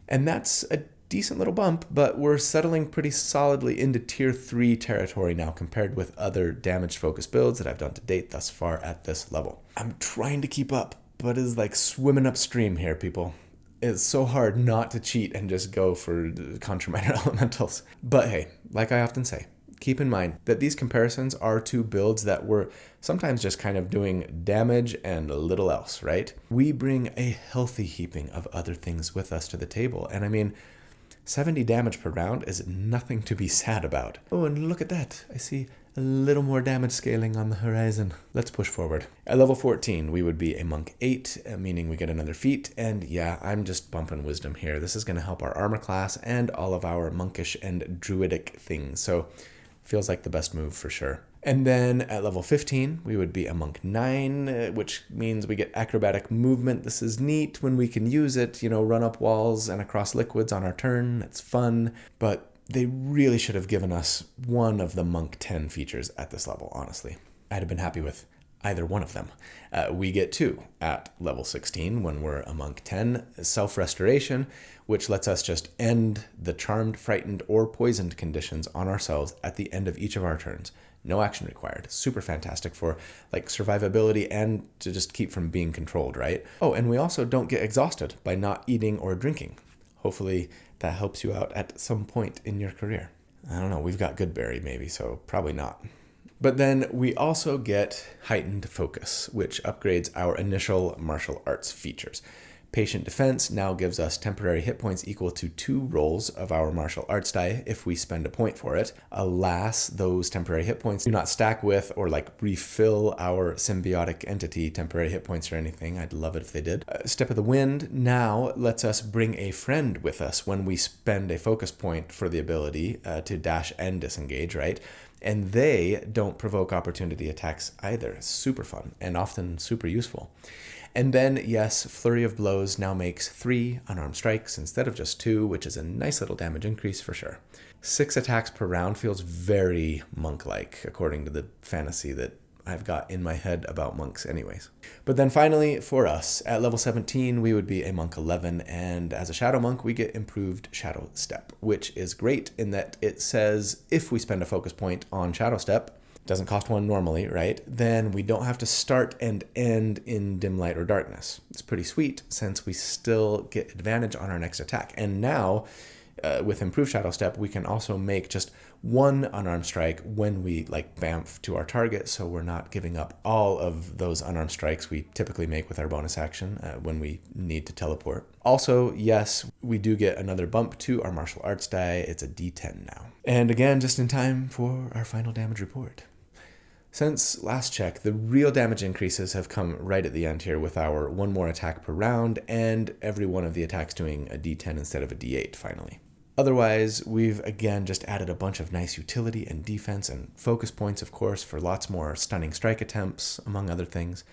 And that's a decent little bump, but we're settling pretty solidly into tier 3 territory now compared with other damage focused builds that I've done to date thus far at this level. I'm trying to keep up, but is like swimming upstream here, people. It's so hard not to cheat and just go for Contra Minor Elementals. But hey, like I often say, keep in mind that these comparisons are to builds that were sometimes just kind of doing damage and little else, right? We bring a healthy heaping of other things with us to the table. And I mean, 70 damage per round is nothing to be sad about. Oh, and look at that. I see a little more damage scaling on the horizon. Let's push forward. At level 14, we would be a Monk 8, meaning we get another feat. And yeah, I'm just bumping Wisdom here. This is going to help our armor class and all of our monkish and druidic things. So feels like the best move for sure. And then at level 15, we would be a Monk 9, which means we get acrobatic movement. This is neat when we can use it, run up walls and across liquids on our turn. It's fun, but they really should have given us one of the Monk 10 features at this level, honestly. I'd have been happy with either one of them. We get 2 at level 16 when we're a Monk 10, Self-Restoration, which lets us just end the charmed, frightened, or poisoned conditions on ourselves at the end of each of our turns. No action required. Super fantastic for like survivability and to just keep from being controlled, right? Oh, and we also don't get exhausted by not eating or drinking. Hopefully that helps you out at some point in your career. I don't know, we've got Goodberry maybe, so probably not. But then we also get Heightened Focus, which upgrades our initial martial arts features. Patient Defense now gives us temporary hit points equal to 2 rolls of our martial arts die if we spend a point for it. Alas, those temporary hit points do not stack with or refill our symbiotic entity temporary hit points or anything. I'd love it if they did. Step of the Wind now lets us bring a friend with us when we spend a focus point for the ability to dash and disengage, right? And they don't provoke opportunity attacks either. Super fun and often super useful. And then, yes, Flurry of Blows now makes 3 unarmed strikes instead of just 2, which is a nice little damage increase for sure. 6 attacks per round feels very monk-like, according to the fantasy that I've got in my head about monks anyways. But then finally, for us, at level 17, we would be a Monk 11, and as a Shadow Monk, we get improved Shadow Step, which is great in that it says if we spend a focus point on Shadow Step, doesn't cost 1 normally, right? Then we don't have to start and end in dim light or darkness. It's pretty sweet since we still get advantage on our next attack. And now, with improved Shadow Step, we can also make just 1 unarmed strike when we bamf to our target, so we're not giving up all of those unarmed strikes we typically make with our bonus action when we need to teleport. Also, yes, we do get another bump to our martial arts die. It's a D10 now. And again, just in time for our final damage report. Since last check, the real damage increases have come right at the end here with our 1 more attack per round and every one of the attacks doing a D10 instead of a D8 finally. Otherwise, we've again just added a bunch of nice utility and defense and focus points, of course, for lots more stunning strike attempts, among other things.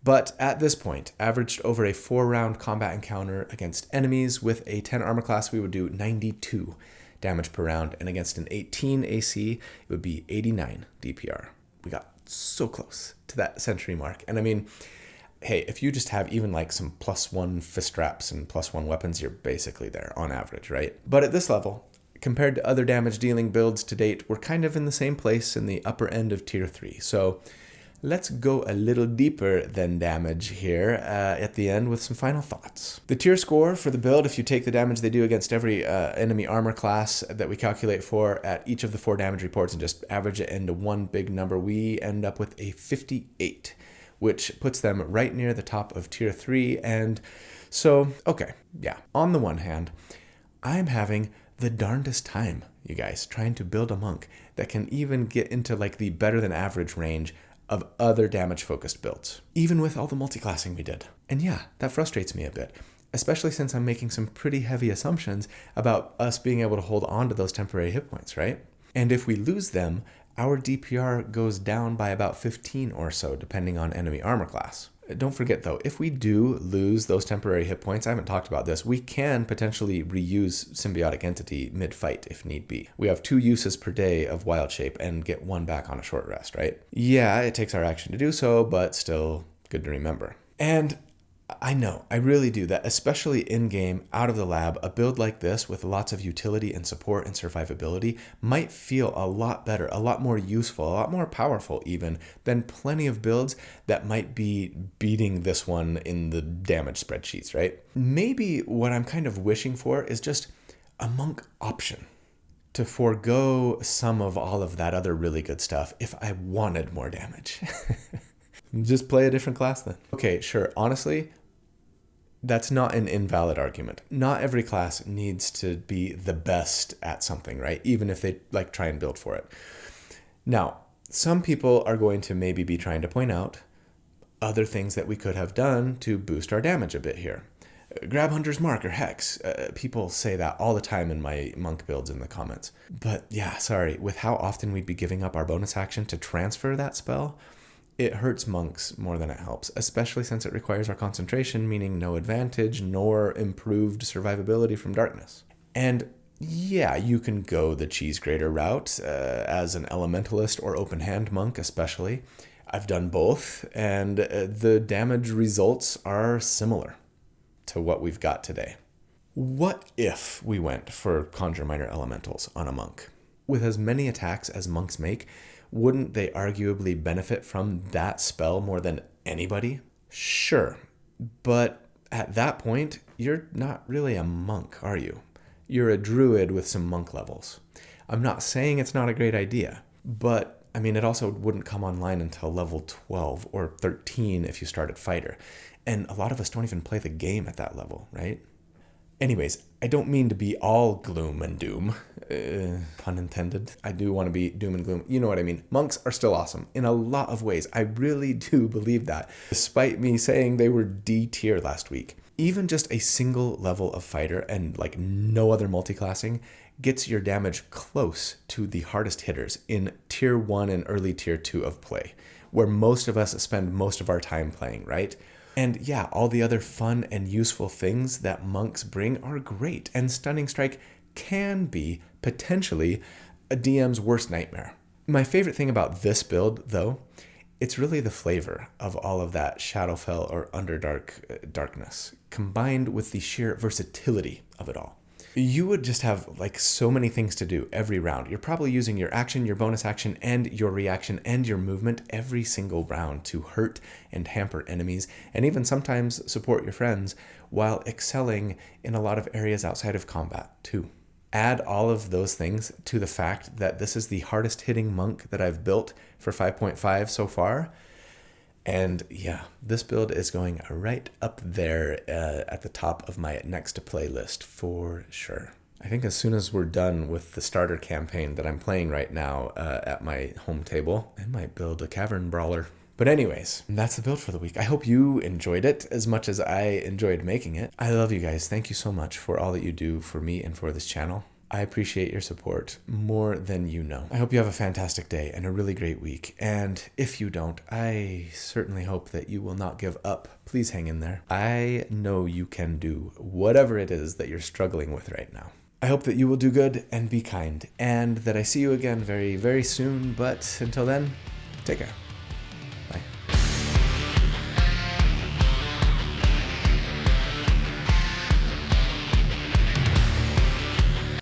But at this point, averaged over a 4-round combat encounter against enemies with a 10 armor class, we would do 92 damage per round, and against an 18 AC, it would be 89 DPR. We got so close to that century mark. And I mean, hey, if you just have even some +1 fist wraps and +1 weapons, you're basically there on average, right? But at this level, compared to other damage dealing builds to date, we're kind of in the same place in the upper end of tier 3. So let's go a little deeper than damage here at the end with some final thoughts. The tier score for the build, if you take the damage they do against every enemy armor class that we calculate for at each of the 4 damage reports and just average it into one big number, we end up with a 58, which puts them right near the top of tier 3. And so, okay, yeah, on the one hand, I'm having the darndest time, you guys, trying to build a monk that can even get into the better than average range of other damage-focused builds, even with all the multiclassing we did. And yeah, that frustrates me a bit, especially since I'm making some pretty heavy assumptions about us being able to hold on to those temporary hit points, right? And if we lose them, our DPR goes down by about 15 or so, depending on enemy armor class. Don't forget though, if we do lose those temporary hit points, I haven't talked about this, we can potentially reuse Symbiotic Entity mid-fight if need be. We have 2 uses per day of Wild Shape and get 1 back on a short rest, right? Yeah, it takes our action to do so, but still good to remember. And I know, I really do that, especially in-game, out of the lab. A build like this with lots of utility and support and survivability might feel a lot better, a lot more useful, a lot more powerful even than plenty of builds that might be beating this one in the damage spreadsheets, right? Maybe what I'm kind of wishing for is just a monk option to forego some of all of that other really good stuff if I wanted more damage. Just play a different class then. Okay, sure, honestly, that's not an invalid argument. Not every class needs to be the best at something, right? Even if they like try and build for it. Now, some people are going to maybe be trying to point out other things that we could have done to boost our damage a bit here. Grab Hunter's Mark or Hex. People say that all the time in my monk builds in the comments. But yeah, sorry, with how often we'd be giving up our bonus action to transfer that spell, it hurts monks more than it helps, especially since it requires our concentration, meaning no advantage nor improved survivability from darkness. And yeah, you can go the cheese grater route as an elementalist or open hand monk especially. I've done both, and the damage results are similar to what we've got today. What if we went for Conjure Minor Elementals on a monk? With as many attacks as monks make, wouldn't they arguably benefit from that spell more than anybody? Sure, but at that point, you're not really a monk, are you? You're a druid with some monk levels. I'm not saying it's not a great idea, but I mean, it also wouldn't come online until level 12 or 13 if you started fighter. And a lot of us don't even play the game at that level, right? Anyways, I don't mean to be all gloom and doom, pun intended. I do want to be doom and gloom. You know what I mean? Monks are still awesome in a lot of ways. I really do believe that, despite me saying they were D tier last week. Even just a single level of fighter and like no other multiclassing gets your damage close to the hardest hitters in tier 1 and early tier 2 of play, where most of us spend most of our time playing, right? And yeah, all the other fun and useful things that monks bring are great, and Stunning Strike can be, potentially, a DM's worst nightmare. My favorite thing about this build, though, it's really the flavor of all of that Shadowfell or Underdark darkness, combined with the sheer versatility of it all. You would just have like so many things to do every round. You're probably using your action, your bonus action, and your reaction and your movement every single round to hurt and hamper enemies, and even sometimes support your friends while excelling in a lot of areas outside of combat too. Add all of those things to the fact that this is the hardest hitting monk that I've built for 5.5 so far. And yeah, this build is going right up there at the top of my next to play list for sure. I think as soon as we're done with the starter campaign that I'm playing right now at my home table, I might build a Cavern Brawler. But anyways, that's the build for the week. I hope you enjoyed it as much as I enjoyed making it. I love you guys. Thank you so much for all that you do for me and for this channel. I appreciate your support more than you know. I hope you have a fantastic day and a really great week. And if you don't, I certainly hope that you will not give up. Please hang in there. I know you can do whatever it is that you're struggling with right now. I hope that you will do good and be kind, and that I see you again very, very soon. But until then, take care. Bye.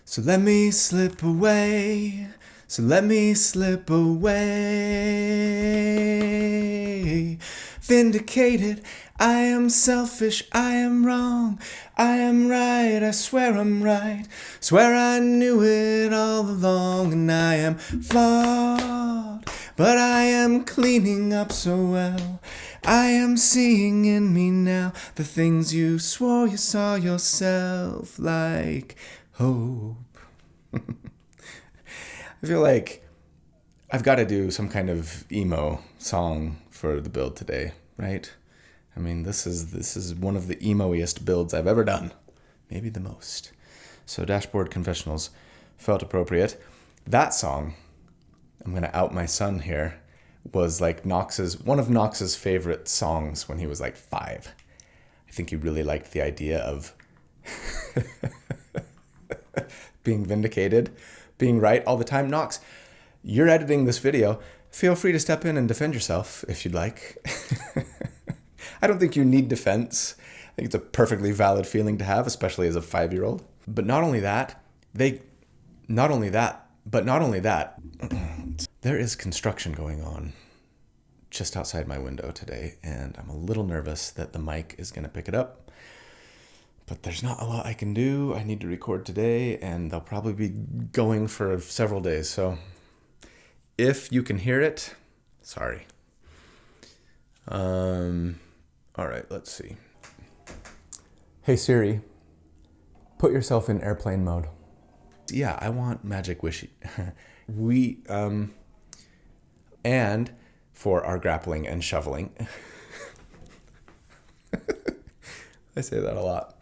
So let me slip away, so let me slip away. Vindicated, I am selfish, I am wrong, I am right, I swear I'm right. Swear I knew it all along, and I am flawed, but I am cleaning up so well. I am seeing in me now the things you swore you saw yourself, like hope. I feel like I've got to do some kind of emo song for the build today, right? I mean, this is one of the emo-iest builds I've ever done. Maybe the most. So Dashboard Confessionals felt appropriate. That song, I'm going to out my son here, was like one of Knox's favorite songs when he was like 5. I think he really liked the idea of being vindicated, being right all the time. Knox, you're editing this video. Feel free to step in and defend yourself if you'd like. I don't think you need defense. I think it's a perfectly valid feeling to have, especially as a 5-year-old. But not only that, there is construction going on just outside my window today, and I'm a little nervous that the mic is going to pick it up. But there's not a lot I can do. I need to record today, and they'll probably be going for several days. So if you can hear it, sorry. All right, let's see. Hey Siri, put yourself in airplane mode. Yeah, I want magic wishy. And for our grappling and shoveling. I say that a lot.